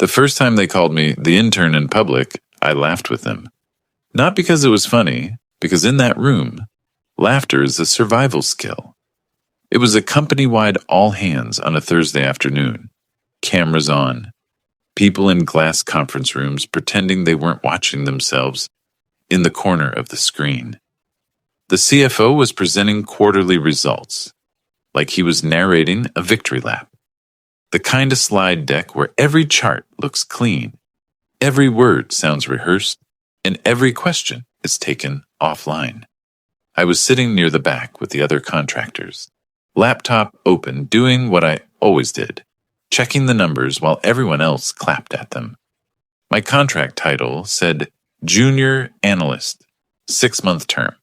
The first time they called me the intern in public, I laughed with them. Not because it was funny, because in that room, laughter is a survival skill. It was a company-wide all-hands on a Thursday afternoon. Cameras on. People in glass conference rooms pretending they weren't watching themselves in the corner of the screen. The CFO was presenting quarterly results, like he was narrating a victory lap. The kind of slide deck where every chart looks clean, every word sounds rehearsed, and every question is taken offline. I was sitting near the back with the other contractors, laptop open, doing what I always did, checking the numbers while everyone else clapped at them. My contract title said Junior Analyst, 6-month term.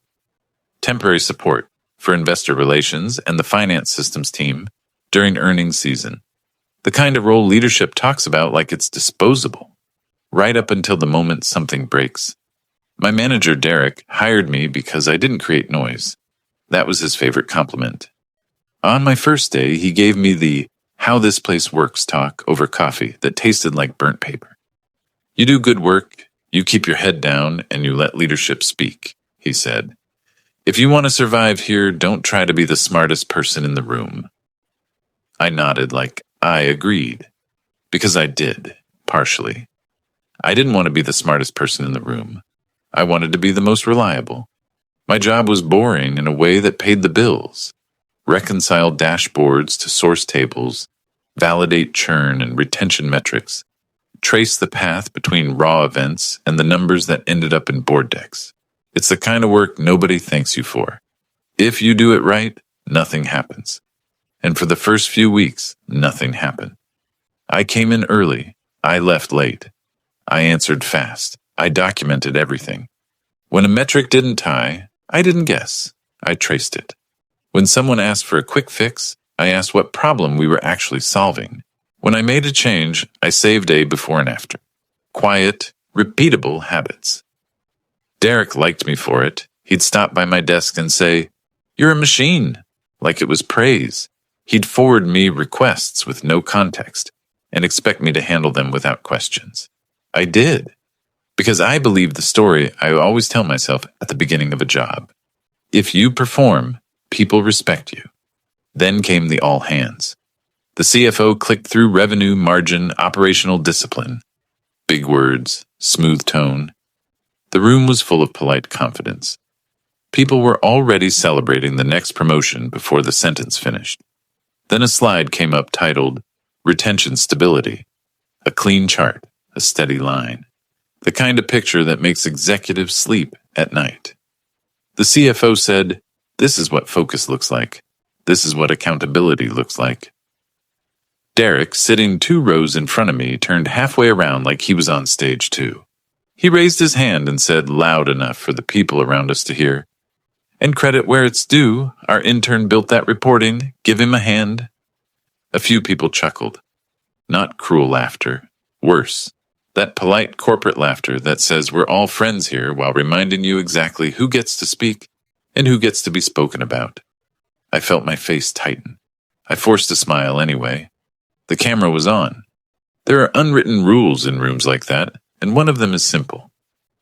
Temporary support for investor relations and the finance systems team during earnings season. The kind of role leadership talks about like it's disposable, right up until the moment something breaks. My manager, Derek, hired me because I didn't create noise. That was his favorite compliment. On my first day, he gave me the how this place works talk over coffee that tasted like burnt paper. You do good work, you keep your head down, and you let leadership speak, he said. If you want to survive here, don't try to be the smartest person in the room. I nodded like I agreed, because I did, partially. I didn't want to be the smartest person in the room. I wanted to be the most reliable. My job was boring in a way that paid the bills. Reconcile dashboards to source tables, validate churn and retention metrics, trace the path between raw events and the numbers that ended up in board decks. It's the kind of work nobody thanks you for. If you do it right, nothing happens. And for the first few weeks, nothing happened. I came in early. I left late. I answered fast. I documented everything. When a metric didn't tie, I didn't guess. I traced it. When someone asked for a quick fix, I asked what problem we were actually solving. When I made a change, I saved a before and after. Quiet, repeatable habits. Derek liked me for it. He'd stop by my desk and say, "You're a machine," like it was praise. He'd forward me requests with no context and expect me to handle them without questions. I did, because I believed the story I always tell myself at the beginning of a job. If you perform, people respect you. Then came the all hands. The CFO clicked through revenue, margin, operational discipline. Big words, smooth tone. The room was full of polite confidence. People were already celebrating the next promotion before the sentence finished. Then a slide came up titled, Retention Stability. A clean chart, a steady line. The kind of picture that makes executives sleep at night. The CFO said, "This is what focus looks like. This is what accountability looks like." Derek, sitting 2 rows in front of me, turned halfway around like he was on stage too. He raised his hand and said loud enough for the people around us to hear, "And credit where it's due, our intern built that reporting, give him a hand." A few people chuckled. Not cruel laughter. Worse. That polite corporate laughter that says we're all friends here while reminding you exactly who gets to speak and who gets to be spoken about. I felt my face tighten. I forced a smile anyway. The camera was on. There are unwritten rules in rooms like that, and one of them is simple.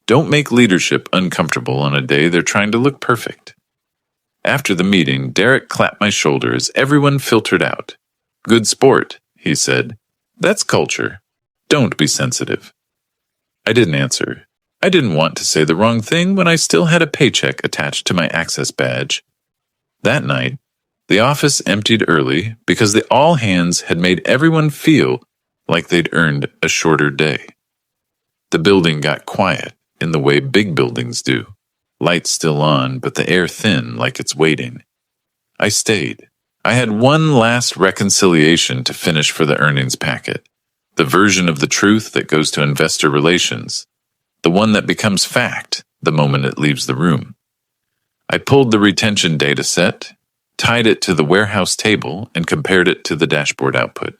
Don't make leadership uncomfortable on a day they're trying to look perfect. After the meeting, Derek clapped my shoulder as everyone filtered out. "Good sport," he said. "That's culture. Don't be sensitive." I didn't answer. I didn't want to say the wrong thing when I still had a paycheck attached to my access badge. That night, the office emptied early because the all hands had made everyone feel like they'd earned a shorter day. The building got quiet in the way big buildings do. Lights still on, but the air thin like it's waiting. I stayed. I had one last reconciliation to finish for the earnings packet. The version of the truth that goes to investor relations. The one that becomes fact the moment it leaves the room. I pulled the retention data set, tied it to the warehouse table, and compared it to the dashboard output.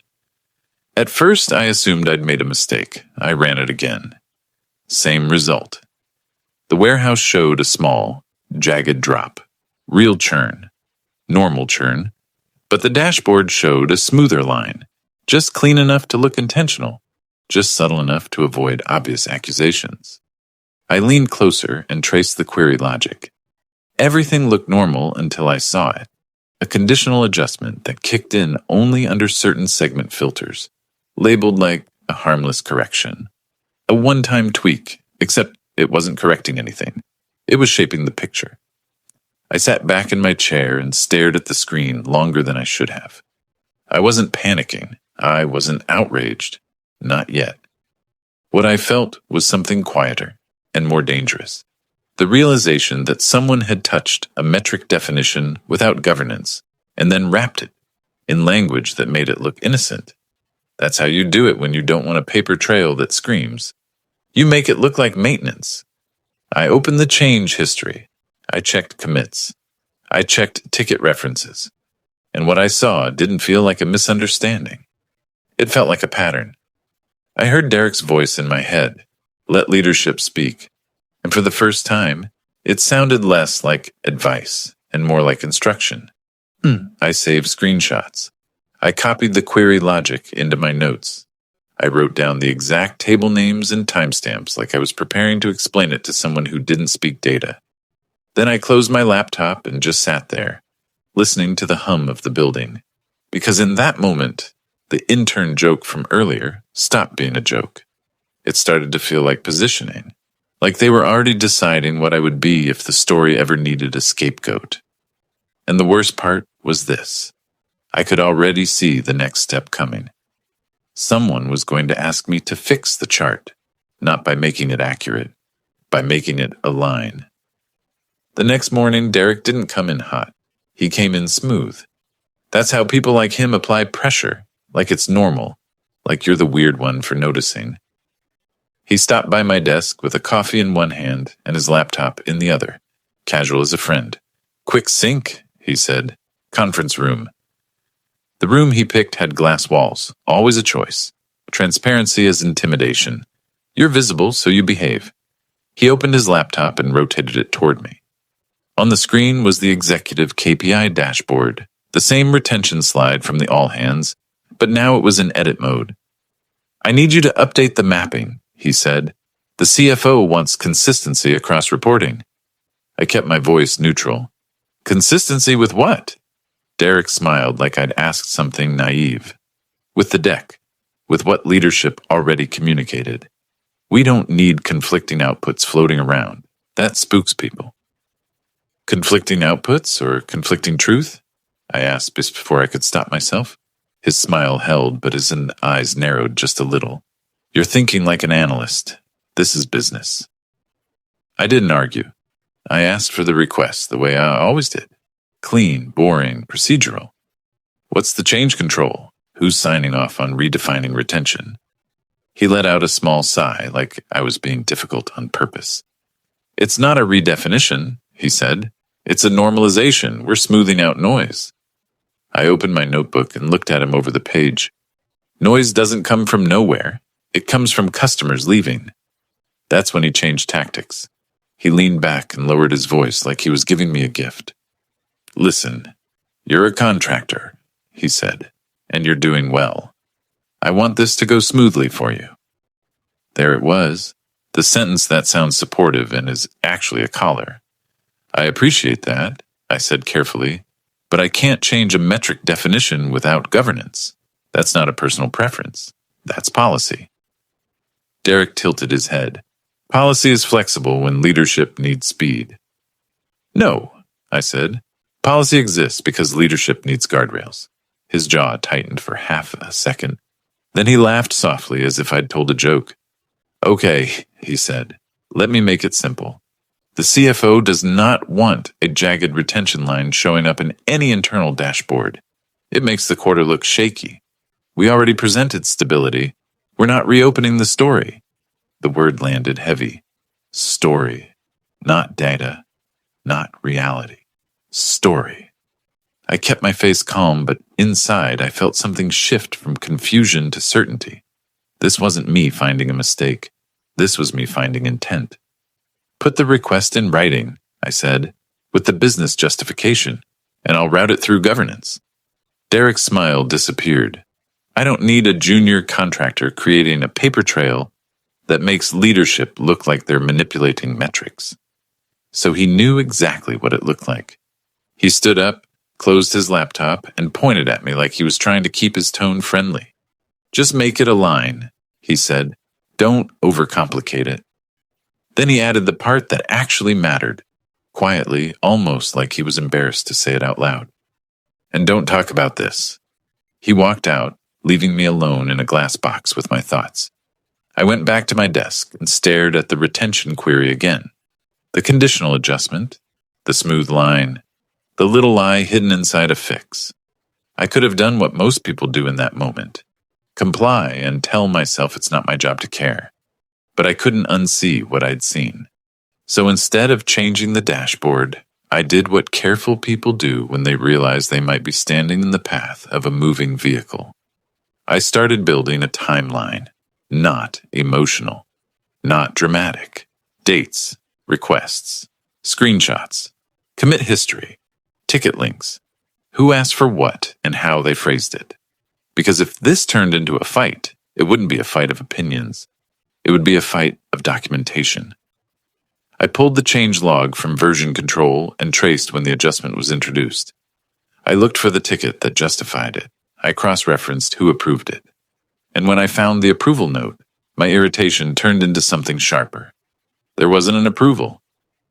At first, I assumed I'd made a mistake. I ran it again. Same result. The warehouse showed a small, jagged drop. Real churn. Normal churn. But the dashboard showed a smoother line, just clean enough to look intentional. just subtle enough to avoid obvious accusations. I leaned closer and traced the query logic. Everything looked normal until I saw it. A conditional adjustment that kicked in only under certain segment filters, labeled like a harmless correction. A one-time tweak, except it wasn't correcting anything. It was shaping the picture. I sat back in my chair and stared at the screen longer than I should have. I wasn't panicking. I wasn't outraged. Not yet. What I felt was something quieter and more dangerous. The realization that someone had touched a metric definition without governance and then wrapped it in language that made it look innocent. That's how you do it when you don't want a paper trail that screams. You make it look like maintenance. I opened the change history. I checked commits. I checked ticket references. And what I saw didn't feel like a misunderstanding. It felt like a pattern. I heard Derek's voice in my head. Let leadership speak. And for the first time, it sounded less like advice and more like instruction. I saved screenshots. I copied the query logic into my notes. I wrote down the exact table names and timestamps like I was preparing to explain it to someone who didn't speak data. Then I closed my laptop and just sat there, listening to the hum of the building. Because in that moment, the intern joke from earlier stopped being a joke. It started to feel like positioning, like they were already deciding what I would be if the story ever needed a scapegoat. And the worst part was this. I could already see the next step coming. Someone was going to ask me to fix the chart, not by making it accurate, by making it align. The next morning, Derek didn't come in hot. He came in smooth. That's how people like him apply pressure, like it's normal, like you're the weird one for noticing. He stopped by my desk with a coffee in one hand and his laptop in the other, casual as a friend. Quick sync, he said. Conference room. The room he picked had glass walls, always a choice. Transparency is intimidation. You're visible, so you behave. He opened his laptop and rotated it toward me. On the screen was the executive KPI dashboard, the same retention slide from the all hands, but now it was in edit mode. I need you to update the mapping, he said. The CFO wants consistency across reporting. I kept my voice neutral. Consistency with what? Derek smiled like I'd asked something naive. With the deck, with what leadership already communicated. We don't need conflicting outputs floating around. That spooks people. Conflicting outputs or conflicting truth? I asked before I could stop myself. His smile held, but his eyes narrowed just a little. You're thinking like an analyst. This is business. I didn't argue. I asked for the request the way I always did. Clean, boring, procedural. What's the change control? Who's signing off on redefining retention? He let out a small sigh, like I was being difficult on purpose. It's not a redefinition, he said. It's a normalization. We're smoothing out noise. I opened my notebook and looked at him over the page. Noise doesn't come from nowhere. It comes from customers leaving. That's when he changed tactics. He leaned back and lowered his voice like he was giving me a gift. Listen, you're a contractor, he said, and you're doing well. I want this to go smoothly for you. There it was, the sentence that sounds supportive and is actually a collar. I appreciate that, I said carefully, but I can't change a metric definition without governance. That's not a personal preference. That's policy. Derek tilted his head. Policy is flexible when leadership needs speed. No, I said. Policy exists because leadership needs guardrails. His jaw tightened for half a second. Then he laughed softly as if I'd told a joke. Okay, he said. Let me make it simple. The CFO does not want a jagged retention line showing up in any internal dashboard. It makes the quarter look shaky. We already presented stability. We're not reopening the story. The word landed heavy. Story. Not data. Not reality. Story. I kept my face calm, but inside I felt something shift from confusion to certainty. This wasn't me finding a mistake. This was me finding intent. Put the request in writing, I said, with the business justification, and I'll route it through governance. Derek's smile disappeared. I don't need a junior contractor creating a paper trail that makes leadership look like they're manipulating metrics. So he knew exactly what it looked like. He stood up, closed his laptop, and pointed at me like he was trying to keep his tone friendly. "Just make it a line," he said. "Don't overcomplicate it." Then he added the part that actually mattered, quietly, almost like he was embarrassed to say it out loud. "And don't talk about this." He walked out, leaving me alone in a glass box with my thoughts. I went back to my desk and stared at the retention query again. The conditional adjustment, the smooth line, the little lie hidden inside a fix. I could have done what most people do in that moment. Comply and tell myself it's not my job to care. But I couldn't unsee what I'd seen. So instead of changing the dashboard, I did what careful people do when they realize they might be standing in the path of a moving vehicle. I started building a timeline, not emotional, not dramatic. Dates, requests, screenshots, commit history, ticket links, who asked for what and how they phrased it. Because if this turned into a fight, it wouldn't be a fight of opinions. It would be a fight of documentation. I pulled the change log from version control and traced when the adjustment was introduced. I looked for the ticket that justified it. I cross-referenced who approved it. And when I found the approval note, my irritation turned into something sharper. There wasn't an approval.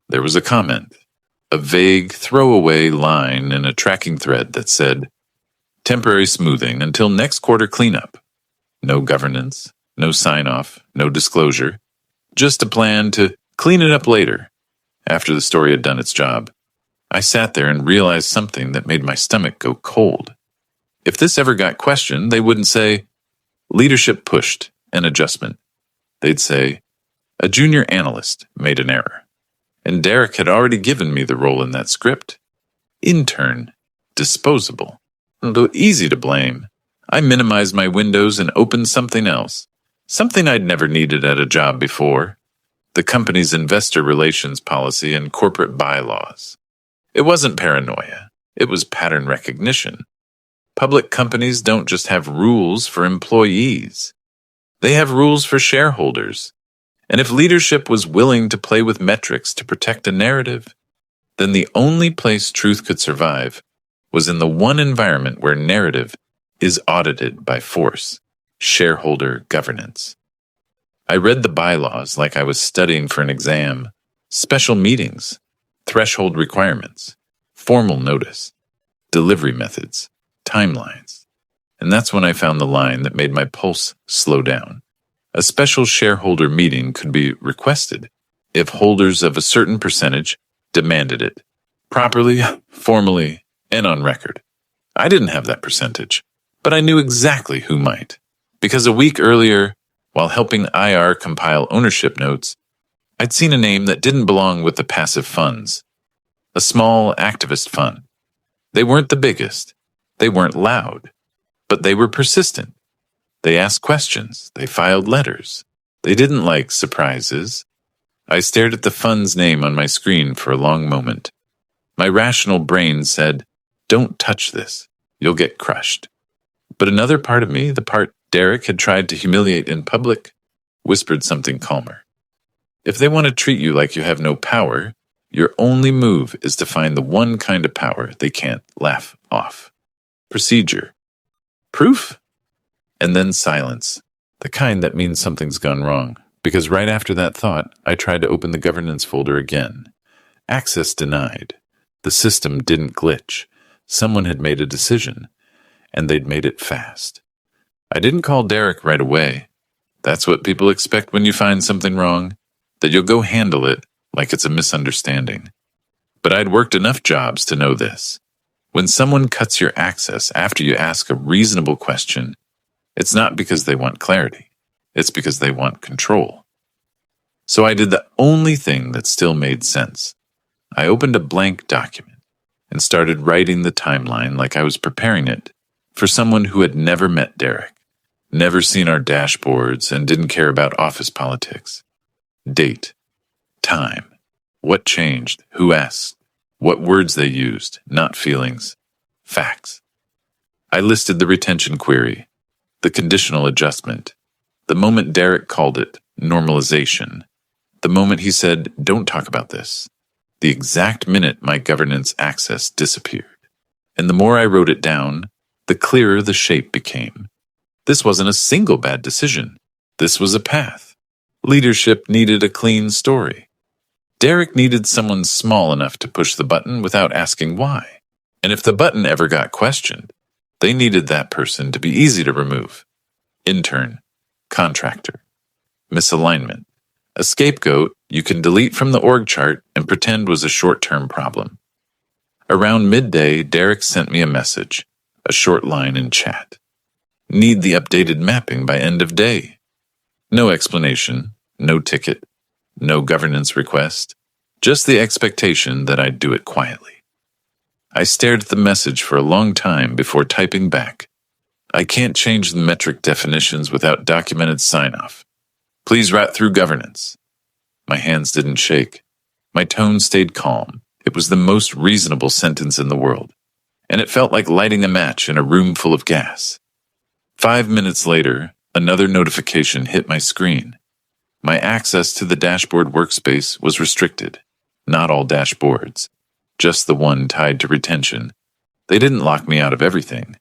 There was a comment, a vague throwaway line in a tracking thread that said, "Temporary smoothing until next quarter cleanup." No governance, no sign-off, no disclosure, just a plan to clean it up later, after the story had done its job. I sat there and realized something that made my stomach go cold. If this ever got questioned, they wouldn't say, "Leadership pushed an adjustment." They'd say, "A junior analyst made an error." And Derek had already given me the role in that script. Intern, disposable, though easy to blame. I minimized my windows and opened something else, something I'd never needed at a job before, the company's investor relations policy and corporate bylaws. It wasn't paranoia, it was pattern recognition. Public companies don't just have rules for employees. They have rules for shareholders. And if leadership was willing to play with metrics to protect a narrative, then the only place truth could survive was in the one environment where narrative is audited by force, shareholder governance. I read the bylaws like I was studying for an exam, special meetings, threshold requirements, formal notice, delivery methods, timelines. And that's when I found the line that made my pulse slow down. A special shareholder meeting could be requested if holders of a certain percentage demanded it, properly, formally, and on record. I didn't have that percentage, but I knew exactly who might, because a week earlier, while helping IR compile ownership notes, I'd seen a name that didn't belong with the passive funds, a small activist fund. They weren't the biggest, they weren't loud, but they were persistent. They asked questions, they filed letters. They didn't like surprises. I stared at the fund's name on my screen for a long moment. My rational brain said, "Don't touch this, you'll get crushed." But another part of me, the part Derek had tried to humiliate in public, whispered something calmer. If they want to treat you like you have no power, your only move is to find the one kind of power they can't laugh off. Procedure. Proof? And then silence, the kind that means something's gone wrong, because right after that thought, I tried to open the governance folder again. Access denied. The system didn't glitch. Someone had made a decision, and they'd made it fast. I didn't call Derek right away. That's what people expect when you find something wrong, that you'll go handle it like it's a misunderstanding. But I'd worked enough jobs to know this. When someone cuts your access after you ask a reasonable question, it's not because they want clarity. It's because they want control. So I did the only thing that still made sense. I opened a blank document and started writing the timeline like I was preparing it for someone who had never met Derek, never seen our dashboards, and didn't care about office politics. Date, time, what changed, who asked, what words they used, not feelings, facts. I listed the retention query, the conditional adjustment, the moment Derek called it normalization, the moment he said, "Don't talk about this," the exact minute my governance access disappeared. And the more I wrote it down, the clearer the shape became. This wasn't a single bad decision. This was a path. Leadership needed a clean story. Derek needed someone small enough to push the button without asking why. And if the button ever got questioned, they needed that person to be easy to remove. Intern, contractor, misalignment, a scapegoat you can delete from the org chart and pretend was a short-term problem. Around midday, Derek sent me a message, a short line in chat. Need the updated mapping by end of day. No explanation, no ticket, no governance request, just the expectation that I'd do it quietly. I stared at the message for a long time before typing back. I can't change the metric definitions without documented sign-off. Please rat through governance. My hands didn't shake. My tone stayed calm. It was the most reasonable sentence in the world, and it felt like lighting a match in a room full of gas. 5 minutes later, another notification hit my screen. My access to the dashboard workspace was restricted. Not all dashboards, just the one tied to retention. They didn't lock me out of everything.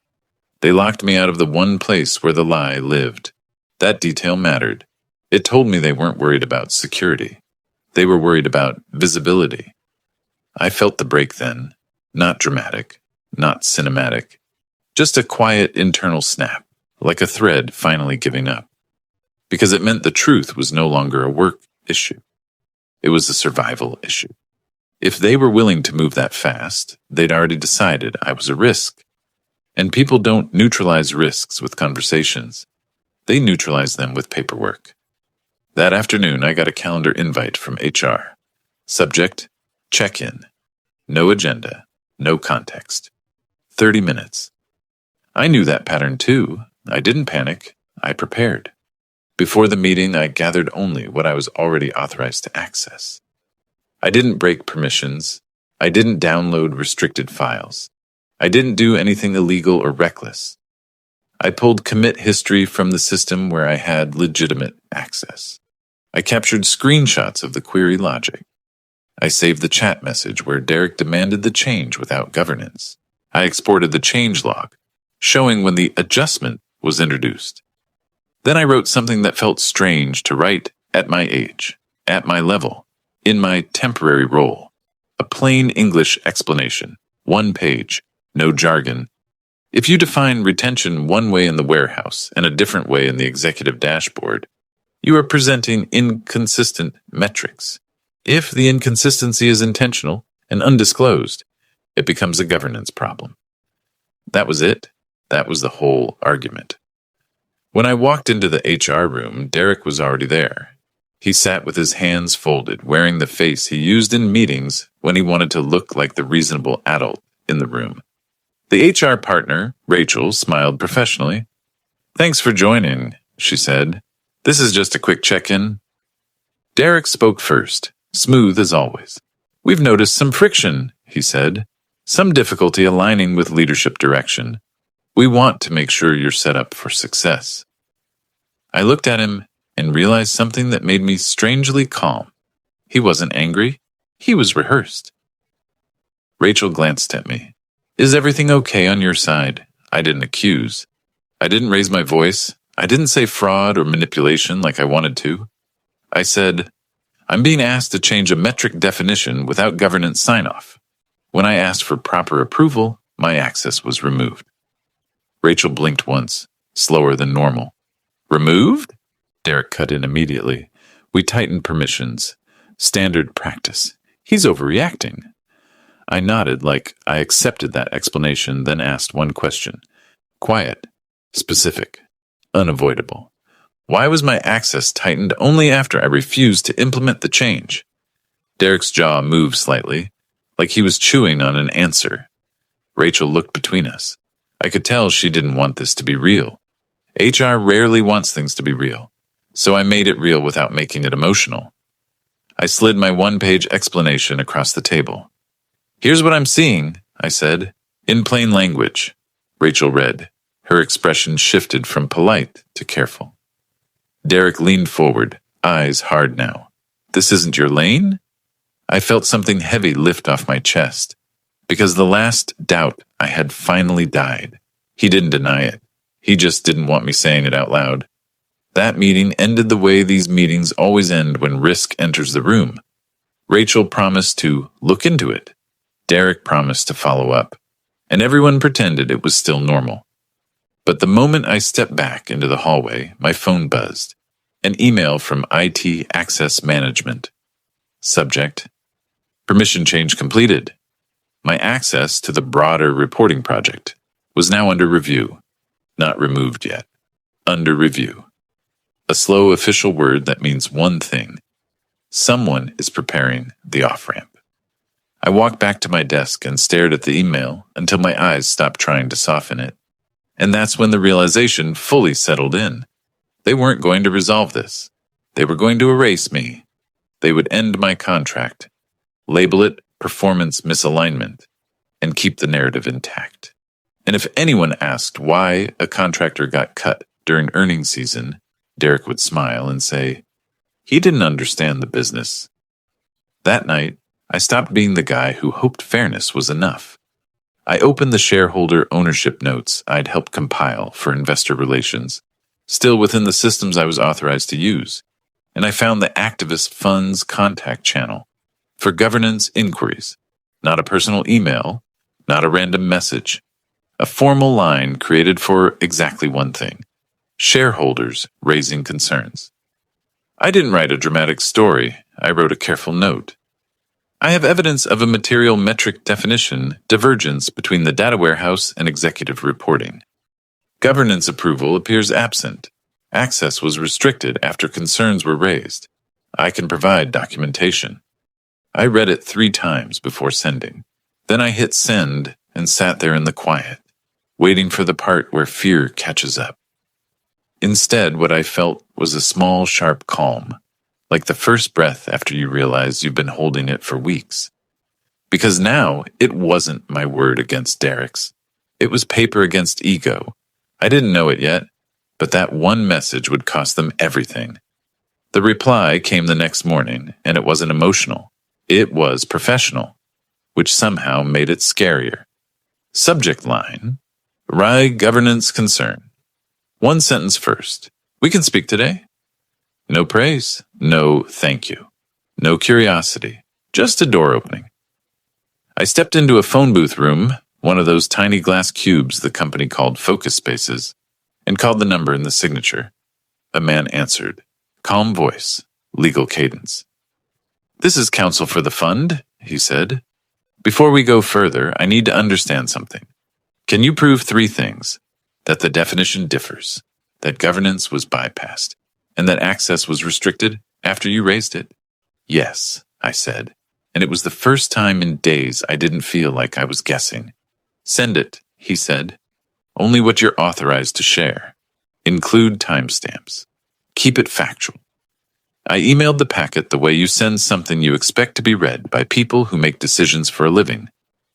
They locked me out of the one place where the lie lived. That detail mattered. It told me they weren't worried about security. They were worried about visibility. I felt the break then. Not dramatic, not cinematic. Just a quiet internal snap, like a thread finally giving up. Because it meant the truth was no longer a work issue. It was a survival issue. If they were willing to move that fast, they'd already decided I was a risk. And people don't neutralize risks with conversations. They neutralize them with paperwork. That afternoon, I got a calendar invite from HR. Subject, check-in. No agenda, no context. 30 minutes. I knew that pattern too. I didn't panic. I prepared. Before the meeting, I gathered only what I was already authorized to access. I didn't break permissions. I didn't download restricted files. I didn't do anything illegal or reckless. I pulled commit history from the system where I had legitimate access. I captured screenshots of the query logic. I saved the chat message where Derek demanded the change without governance. I exported the change log, showing when the adjustment was introduced. Then I wrote something that felt strange to write at my age, at my level, in my temporary role. A plain English explanation, 1 page, no jargon. If you define retention one way in the warehouse and a different way in the executive dashboard, you are presenting inconsistent metrics. If the inconsistency is intentional and undisclosed, it becomes a governance problem. That was it. That was the whole argument. When I walked into the HR room, Derek was already there. He sat with his hands folded, wearing the face he used in meetings when he wanted to look like the reasonable adult in the room. The HR partner, Rachel, smiled professionally. "Thanks for joining," she said. "This is just a quick check-in." Derek spoke first, smooth as always. "We've noticed some friction," he said. "Some difficulty aligning with leadership direction. We want to make sure you're set up for success." I looked at him and realized something that made me strangely calm. He wasn't angry. He was rehearsed. Rachel glanced at me. "Is everything okay on your side?" I didn't accuse. I didn't raise my voice. I didn't say fraud or manipulation like I wanted to. I said, "I'm being asked to change a metric definition without governance sign-off. When I asked for proper approval, my access was removed." Rachel blinked once, slower than normal. "Removed?" Derek cut in immediately. "We tightened permissions. Standard practice. He's overreacting." I nodded like I accepted that explanation, then asked one question. Quiet, specific, unavoidable. Why was my access tightened only after I refused to implement the change? Derek's jaw moved slightly, like he was chewing on an answer. Rachel looked between us. I could tell she didn't want this to be real. HR rarely wants things to be real, so I made it real without making it emotional. I slid my 1-page explanation across the table. "Here's what I'm seeing," I said, in plain language. Rachel read, Her expression shifted from polite to careful. Derek leaned forward, eyes hard now. This isn't your lane? I felt something heavy lift off my chest, because the last doubt I had finally died. He didn't deny it. He just didn't want me saying it out loud. That meeting ended the way these meetings always end when risk enters the room. Rachel promised to look into it. Derek promised to follow up. And everyone pretended it was still normal. But the moment I stepped back into the hallway, my phone buzzed. An email from IT Access Management. Subject: permission change completed. My access to the broader reporting project was now under review. Not removed yet. Under review. A slow official word that means one thing. Someone is preparing the off-ramp. I walked back to my desk and stared at the email until my eyes stopped trying to soften it. And that's when the realization fully settled in. They weren't going to resolve this. They were going to erase me. They would end my contract, label it performance misalignment, and keep the narrative intact. And if anyone asked why a contractor got cut during earnings season, Derek would smile and say, he didn't understand the business. That night, I stopped being the guy who hoped fairness was enough. I opened the shareholder ownership notes I'd helped compile for investor relations, still within the systems I was authorized to use, and I found the activist funds contact channel for governance inquiries, not a personal email, not a random message, a formal line created for exactly one thing: shareholders raising concerns. I didn't write a dramatic story, I wrote a careful note. I have evidence of a material metric definition divergence between the data warehouse and executive reporting. Governance approval appears absent. Access was restricted after concerns were raised. I can provide documentation. I read it 3 times before sending. Then I hit send and sat there in the quiet, waiting for the part where fear catches up. Instead, what I felt was a small, sharp calm, like the first breath after you realize you've been holding it for weeks. Because now, it wasn't my word against Derek's. It was paper against ego. I didn't know it yet, but that one message would cost them everything. The reply came the next morning, and it wasn't emotional. It was professional, which somehow made it scarier. Subject line: RAI governance concern. 1 sentence first. We can speak today. No praise, no thank you, no curiosity, just a door opening. I stepped into a phone booth room, one of those tiny glass cubes the company called focus spaces, and called the number in the signature. A man answered. Calm voice, legal cadence. This is counsel for the fund, he said. Before we go further, I need to understand something. Can you prove 3 things? That the definition differs, that governance was bypassed, and that access was restricted after you raised it? Yes, I said, and it was the first time in days I didn't feel like I was guessing. Send it, he said. Only what you're authorized to share. Include timestamps. Keep it factual. I emailed the packet the way you send something you expect to be read by people who make decisions for a living.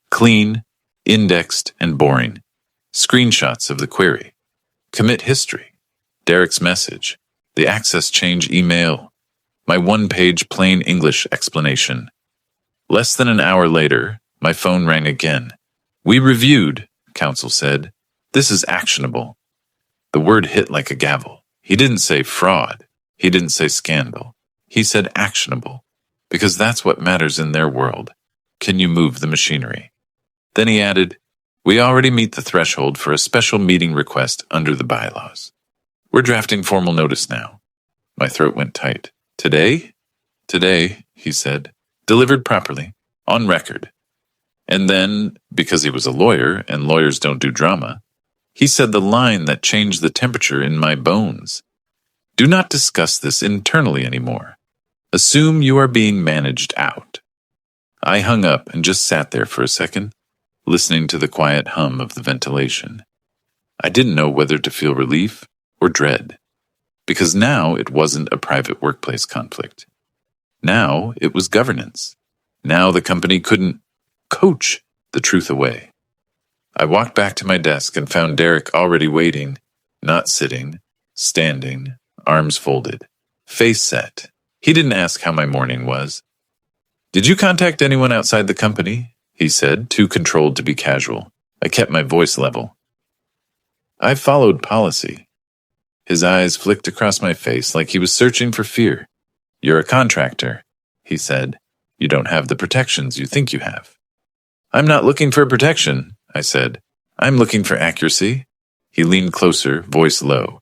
Clean, indexed, and boring. Screenshots of the query. Commit history. Derek's message. The access change email. My 1-page plain English explanation. Less than an hour later, my phone rang again. We reviewed, counsel said. This is actionable. The word hit like a gavel. He didn't say fraud. He didn't say scandal. He said actionable, because that's what matters in their world. Can you move the machinery? Then he added, we already meet the threshold for a special meeting request under the bylaws. We're drafting formal notice now. My throat went tight. Today? Today, he said. Delivered properly. On record. And then, because he was a lawyer, and lawyers don't do drama, he said the line that changed the temperature in my bones. Do not discuss this internally anymore. Assume you are being managed out. I hung up and just sat there for a second, listening to the quiet hum of the ventilation. I didn't know whether to feel relief or dread, because now it wasn't a private workplace conflict. Now it was governance. Now the company couldn't coach the truth away. I walked back to my desk and found Derek already waiting, not sitting, standing, arms folded, face set. He didn't ask how my morning was. "Did you contact anyone outside the company?" he said, too controlled to be casual. I kept my voice level. "I followed policy." His eyes flicked across my face like he was searching for fear. "You're a contractor," he said. "You don't have the protections you think you have." "I'm not looking for protection," I said. "I'm looking for accuracy." He leaned closer, voice low.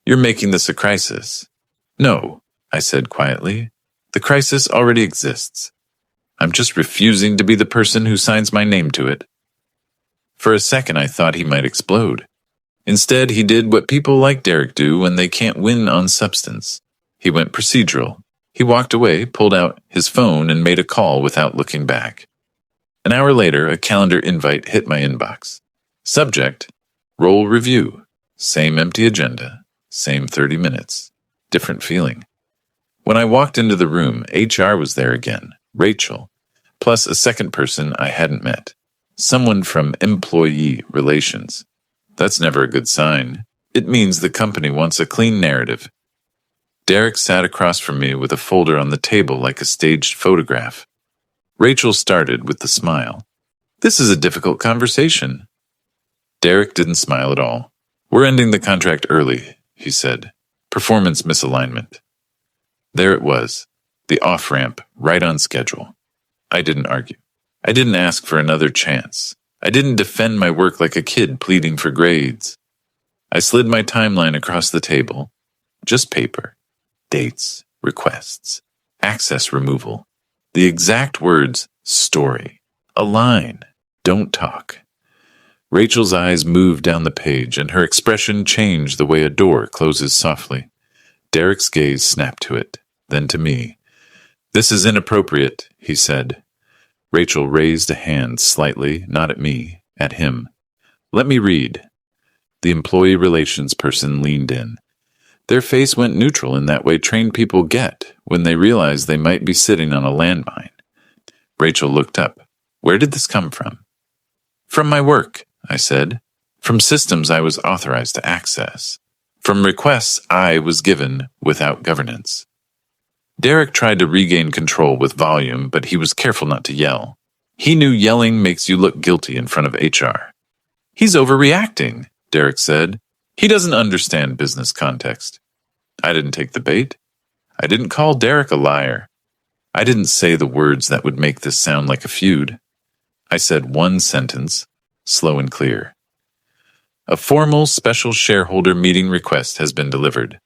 "You're making this a crisis." "No," I said quietly. "The crisis already exists. I'm just refusing to be the person who signs my name to it." For a second I thought he might explode. Instead, he did what people like Derek do when they can't win on substance. He went procedural. He walked away, pulled out his phone, and made a call without looking back. An hour later, a calendar invite hit my inbox. Subject: role review. Same empty agenda. Same 30 minutes. Different feeling. When I walked into the room, HR was there again, Rachel, plus a second person I hadn't met. Someone from employee relations. That's never a good sign. It means the company wants a clean narrative. Derek sat across from me with a folder on the table like a staged photograph. Rachel started with the smile. "This is a difficult conversation." Derek didn't smile at all. "We're ending the contract early," he said. "Performance misalignment." There it was, the off-ramp, right on schedule. I didn't argue. I didn't ask for another chance. I didn't defend my work like a kid pleading for grades. I slid my timeline across the table. Just paper. Dates, requests, access removal. The exact words, story. A line. Don't talk. Rachel's eyes moved down the page, and her expression changed the way a door closes softly. Derek's gaze snapped to it, then to me. "This is inappropriate," he said. Rachel raised a hand slightly, not at me, at him. "Let me read." The employee relations person leaned in. Their face went neutral in that way trained people get when they realize they might be sitting on a landmine. Rachel looked up. "Where did this come from?" "From my work," I said. "From systems I was authorized to access. From requests I was given without governance." Derek tried to regain control with volume, but he was careful not to yell. He knew yelling makes you look guilty in front of HR. "He's overreacting," Derek said. "He doesn't understand business context." I didn't take the bait. I didn't call Derek a liar. I didn't say the words that would make this sound like a feud. I said one sentence, slow and clear. "A formal special shareholder meeting request has been delivered."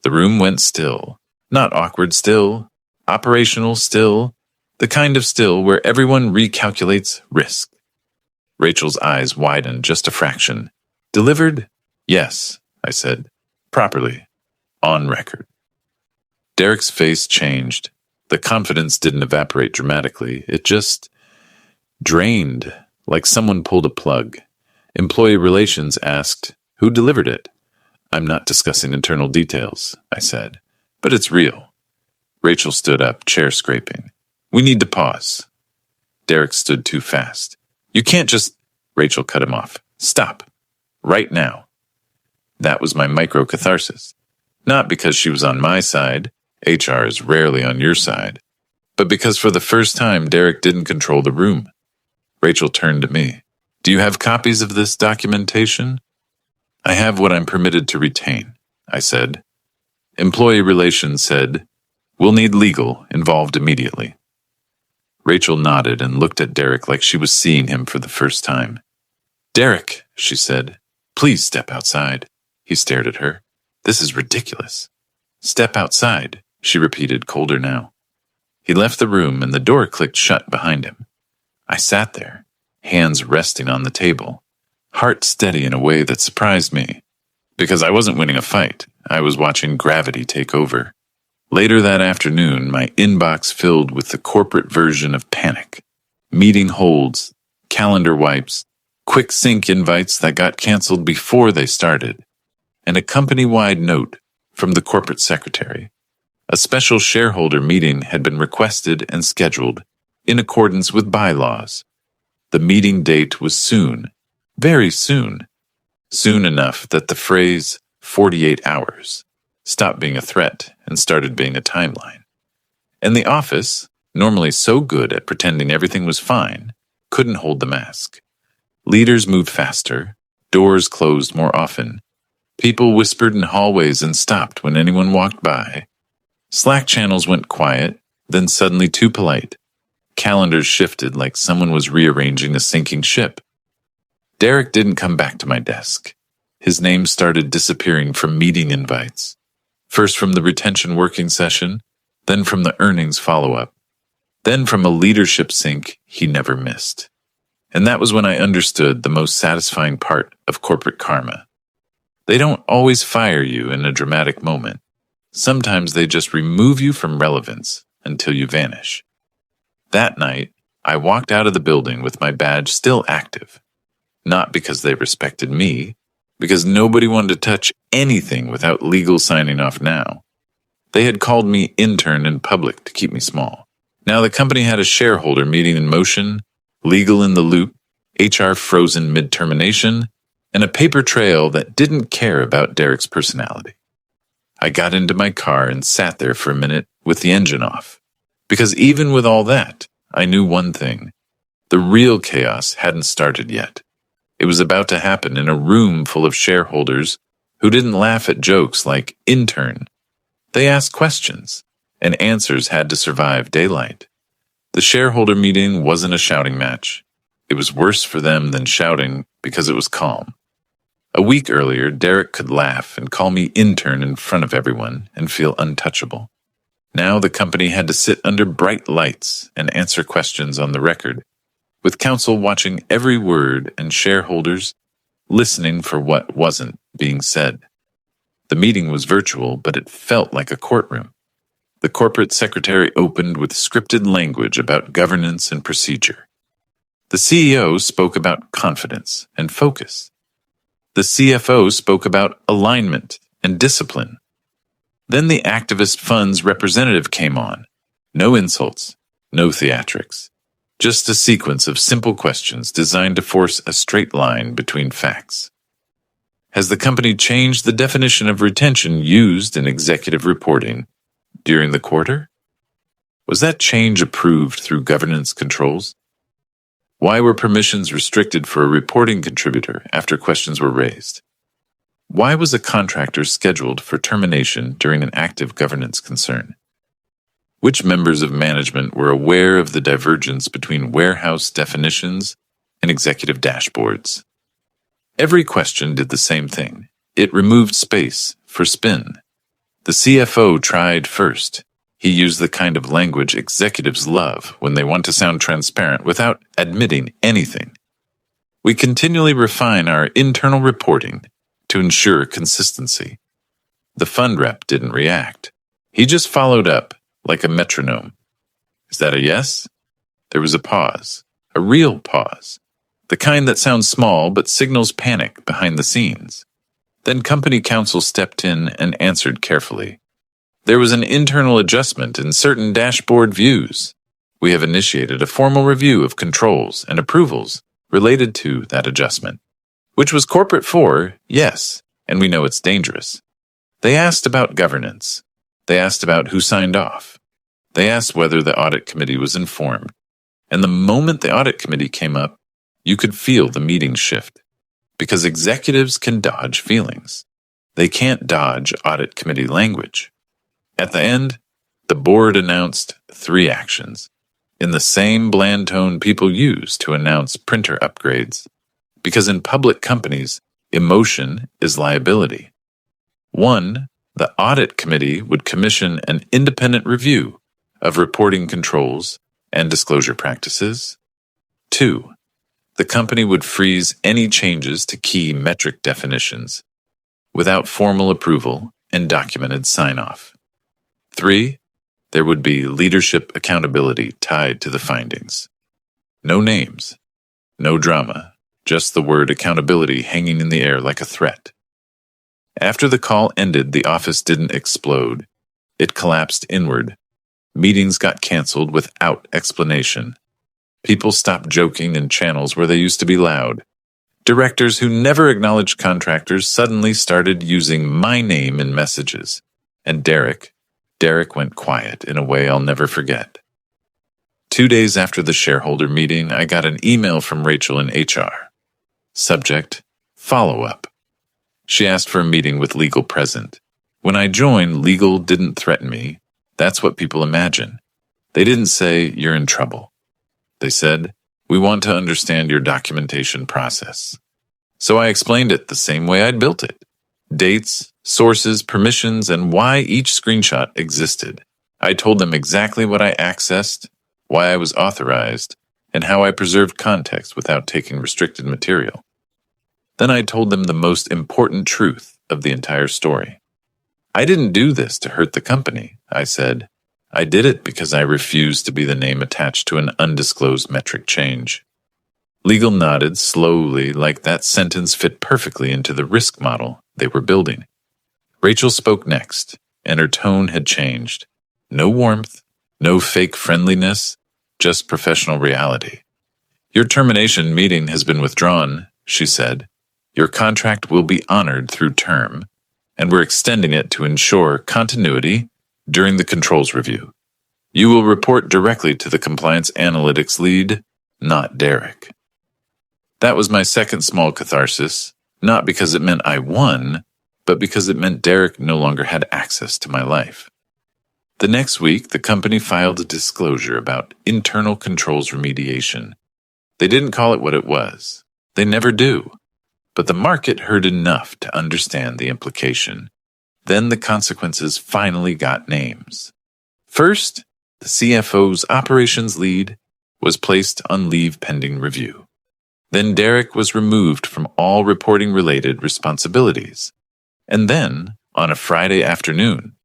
The room went still. Not awkward still, operational still, the kind of still where everyone recalculates risk. Rachel's eyes widened just a fraction. "Delivered?" "Yes," I said. "Properly. On record." Derek's face changed. The confidence didn't evaporate dramatically. It just drained, like someone pulled a plug. Employee relations asked, "Who delivered it?" "I'm not discussing internal details," I said. "But it's real." Rachel stood up, chair scraping. "We need to pause." Derek stood too fast. "You can't just—" Rachel cut him off. "Stop. Right now." That was my micro-catharsis. Not because she was on my side, HR is rarely on your side, but because for the first time Derek didn't control the room. Rachel turned to me. "Do you have copies of this documentation?" "I have what I'm permitted to retain," I said. Employee relations said, "We'll need legal involved immediately." Rachel nodded and looked at Derek like she was seeing him for the first time. "Derek," she said, "please step outside." He stared at her. "This is ridiculous." "Step outside," she repeated, colder now. He left the room and the door clicked shut behind him. I sat there, hands resting on the table, heart steady in a way that surprised me. Because I wasn't winning a fight, I was watching gravity take over. Later that afternoon, my inbox filled with the corporate version of panic. Meeting holds, calendar wipes, quick sync invites that got canceled before they started, and a company-wide note from the corporate secretary. A special shareholder meeting had been requested and scheduled in accordance with bylaws. The meeting date was soon, very soon, soon enough that the phrase 48 hours stopped being a threat and started being a timeline. And the office, normally so good at pretending everything was fine, couldn't hold the mask. Leaders moved faster, doors closed more often, people whispered in hallways and stopped when anyone walked by. Slack channels went quiet, then suddenly too polite. Calendars shifted like someone was rearranging a sinking ship. Derek didn't come back to my desk. His name started disappearing from meeting invites. First from the retention working session, then from the earnings follow-up, then from a leadership sync he never missed. And that was when I understood the most satisfying part of corporate karma. They don't always fire you in a dramatic moment. Sometimes they just remove you from relevance until you vanish. That night, I walked out of the building with my badge still active. Not because they respected me, because nobody wanted to touch anything without legal signing off now. They had called me intern in public to keep me small. Now the company had a shareholder meeting in motion, legal in the loop, HR frozen mid-termination, and a paper trail that didn't care about Derek's personality. I got into my car and sat there for a minute with the engine off. Because even with all that, I knew one thing. The real chaos hadn't started yet. It was about to happen in a room full of shareholders who didn't laugh at jokes like intern. They asked questions, and answers had to survive daylight. The shareholder meeting wasn't a shouting match. It was worse for them than shouting because it was calm. A week earlier, Derek could laugh and call me intern in front of everyone and feel untouchable. Now the company had to sit under bright lights and answer questions on the record, with counsel watching every word and shareholders listening for what wasn't being said. The meeting was virtual, but it felt like a courtroom. The corporate secretary opened with scripted language about governance and procedure. The CEO spoke about confidence and focus. The CFO spoke about alignment and discipline. Then the activist fund's representative came on. No insults, no theatrics. Just a sequence of simple questions designed to force a straight line between facts. Has the company changed the definition of retention used in executive reporting during the quarter? Was that change approved through governance controls? Why were permissions restricted for a reporting contributor after questions were raised? Why was a contractor scheduled for termination during an active governance concern? Which members of management were aware of the divergence between warehouse definitions and executive dashboards? Every question did the same thing. It removed space for spin. The CFO tried first. He used the kind of language executives love when they want to sound transparent without admitting anything. We continually refine our internal reporting to ensure consistency. The fund rep didn't react. He just followed up like a metronome. Is that a yes? There was a pause, a real pause, the kind that sounds small but signals panic behind the scenes. Then company counsel stepped in and answered carefully. There was an internal adjustment in certain dashboard views. We have initiated a formal review of controls and approvals related to that adjustment, which was corporate for, yes, and we know it's dangerous. They asked about governance. They asked about who signed off. They asked whether the audit committee was informed. And the moment the audit committee came up, you could feel the meeting shift. Because executives can dodge feelings. They can't dodge audit committee language. At the end, the board announced 3 actions, in the same bland tone people use to announce printer upgrades. Because in public companies, emotion is liability. 1, the audit committee would commission an independent review of reporting controls and disclosure practices. 2, the company would freeze any changes to key metric definitions without formal approval and documented sign-off. 3, there would be leadership accountability tied to the findings. No names, no drama, just the word accountability hanging in the air like a threat. After the call ended, the office didn't explode. It collapsed inward. Meetings got canceled without explanation. People stopped joking in channels where they used to be loud. Directors who never acknowledged contractors suddenly started using my name in messages. And Derek went quiet in a way I'll never forget. 2 days after the shareholder meeting, I got an email from Rachel in HR. Subject: follow-up. She asked for a meeting with legal present. When I joined, legal didn't threaten me. That's what people imagine. They didn't say, "You're in trouble." They said, "We want to understand your documentation process." So I explained it the same way I'd built it. Dates, sources, permissions, and why each screenshot existed. I told them exactly what I accessed, why I was authorized, and how I preserved context without taking restricted material. Then I told them the most important truth of the entire story. I didn't do this to hurt the company, I said. I did it because I refused to be the name attached to an undisclosed metric change. Legal nodded slowly, like that sentence fit perfectly into the risk model they were building. Rachel spoke next, and her tone had changed. No warmth, no fake friendliness, just professional reality. "Your termination meeting has been withdrawn," she said. "Your contract will be honored through term, and we're extending it to ensure continuity during the controls review. You will report directly to the compliance analytics lead, not Derek." That was my second small catharsis, not because it meant I won, but because it meant Derek no longer had access to my life. The next week, the company filed a disclosure about internal controls remediation. They didn't call it what it was. They never do. But the market heard enough to understand the implication. Then the consequences finally got names. First, the CFO's operations lead was placed on leave pending review. Then Derek was removed from all reporting-related responsibilities. And then, on a Friday afternoon,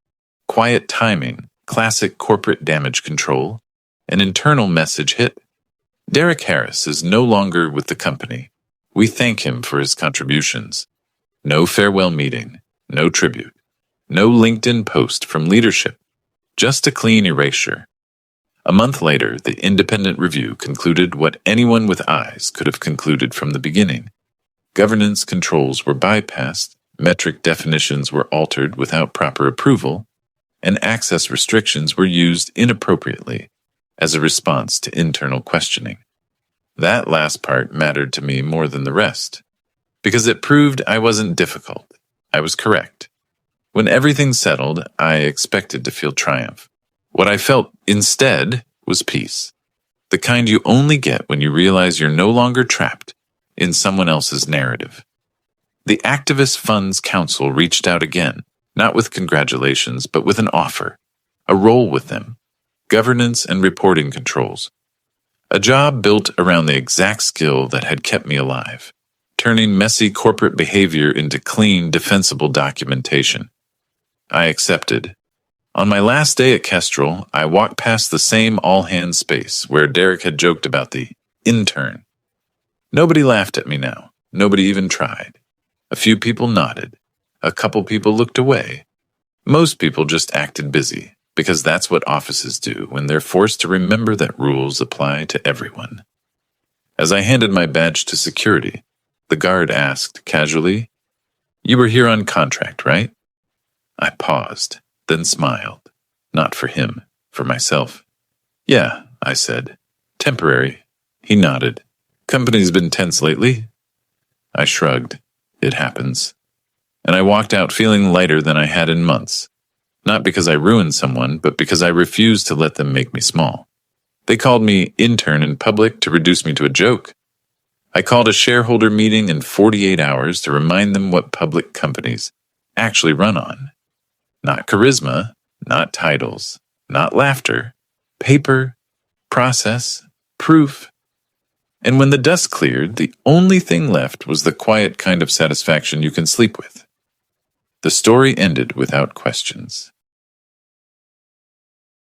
quiet timing, classic corporate damage control, an internal message hit. Derek Harris is no longer with the company. We thank him for his contributions. No farewell meeting, no tribute, no LinkedIn post from leadership, just a clean erasure. A month later, the independent review concluded what anyone with eyes could have concluded from the beginning. Governance controls were bypassed, metric definitions were altered without proper approval, and access restrictions were used inappropriately as a response to internal questioning. That last part mattered to me more than the rest, because it proved I wasn't difficult. I was correct. When everything settled, I expected to feel triumph. What I felt instead was peace, the kind you only get when you realize you're no longer trapped in someone else's narrative. The Activist Funds Council reached out again, not with congratulations, but with an offer, a role with them, governance and reporting controls. A job built around the exact skill that had kept me alive, turning messy corporate behavior into clean, defensible documentation. I accepted. On my last day at Kestrel, I walked past the same all-hands space where Derek had joked about the intern. Nobody laughed at me now. Nobody even tried. A few people nodded. A couple people looked away. Most people just acted busy, because that's what offices do when they're forced to remember that rules apply to everyone. As I handed my badge to security, the guard asked casually, "You were here on contract, right?" I paused, then smiled. Not for him, for myself. "Yeah," I said. "Temporary." He nodded. "Company's been tense lately?" I shrugged. It happens. And I walked out feeling lighter than I had in months. Not because I ruined someone, but because I refused to let them make me small. They called me intern in public to reduce me to a joke. I called a shareholder meeting in 48 hours to remind them what public companies actually run on. Not charisma, not titles, not laughter, paper, process, proof. And when the dust cleared, the only thing left was the quiet kind of satisfaction you can sleep with. The story ended without questions.